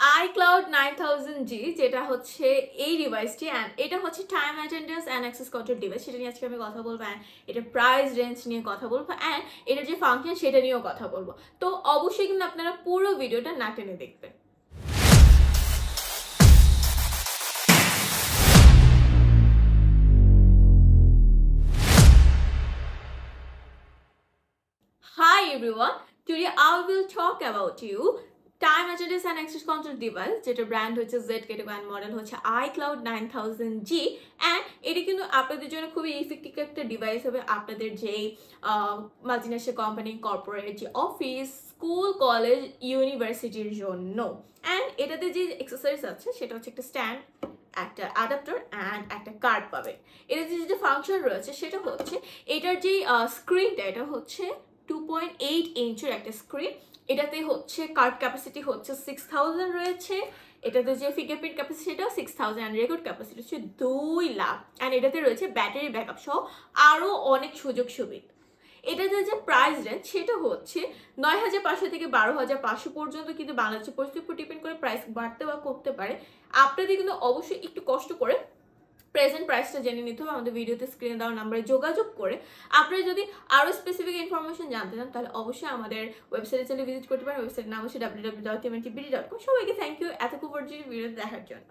iCloud 9000G যেটা হচ্ছে এই ডিভাইসটি অ্যান্ড এটা হচ্ছে time attendance and access control device, সেটা নিয়ে আজকে আমি কথা বলবো অ্যান্ড এটা প্রাইস রেঞ্জ নিয়ে কথা বলবো অ্যান্ড এটার যে ফাংশন সেটা নিয়েও কথা বলবো। তো অবশ্যই কিন্তু আপনারা পুরো ভিডিওটা না টেনে দেখবেন। Hi everyone, today I will talk about you time attendance and access control device, যেটা ব্র্যান্ড হচ্ছে জেড ক্যাটেগরি অ্যান্ড মডেল হচ্ছে iCloud 9000G অ্যান্ড এটা কিন্তু আপনাদের জন্য খুবই ইফেক্টিভ একটা ডিভাইস হবে আপনাদের যেই মাল্টিন্যাশনাল কোম্পানি, কর্পোরেট, যে অফিস, স্কুল, কলেজ, ইউনিভার্সিটির জন্য। অ্যান্ড এটাতে যে এক্সেসরিজ আছে সেটা হচ্ছে একটা স্ট্যান্ড, একটা অ্যাডাপ্টার অ্যান্ড একটা কার্ড পাবে। এটাতে যে ফাংশন রয়েছে সেটা হচ্ছে এটার যে স্ক্রিনটা, এটা হচ্ছে 2.8 ইঞ্চের একটা স্ক্রিন। এটাতে হচ্ছে কার্ড ক্যাপাসিটি হচ্ছে 6000 রয়েছে, এটাতে যে ফিঙ্গারপ্রিন্ট ক্যাপাসিটি সেটাও 6000 অ্যান্ড রেকর্ড ক্যাপাসিটি হচ্ছে 2 লাখ অ্যান্ড এটাতে রয়েছে ব্যাটারি ব্যাকআপ সহ আরও অনেক সুযোগ সুবিধা। এটাতে যে প্রাইস রেঞ্জ সেটা হচ্ছে 9500 থেকে 12500 পর্যন্ত, কিন্তু বাংলাদেশের পরিস্থিতির উপর ডিপেন্ড করে প্রাইস বাড়তে বা কমতে পারে। আপনাদের কিন্তু অবশ্যই একটু কষ্ট করে প্রেজেন্ট প্রাইসটা জেনে নিতে হবে আমাদের ভিডিওতে স্ক্রিনে দেওয়া নাম্বারে যোগাযোগ করে। আপনারা যদি আরও স্পেসিফিক ইনফরমেশন জানতে চান তাহলে অবশ্যই আমাদের ওয়েবসাইটে চলে ভিজিট করতে পারেন। ওয়েবসাইটের নাম হচ্ছে www.tmntbd.com। সবাইকে থ্যাংক ইউ এতক্ষণ পর্যন্ত ভিডিও দেখার জন্য।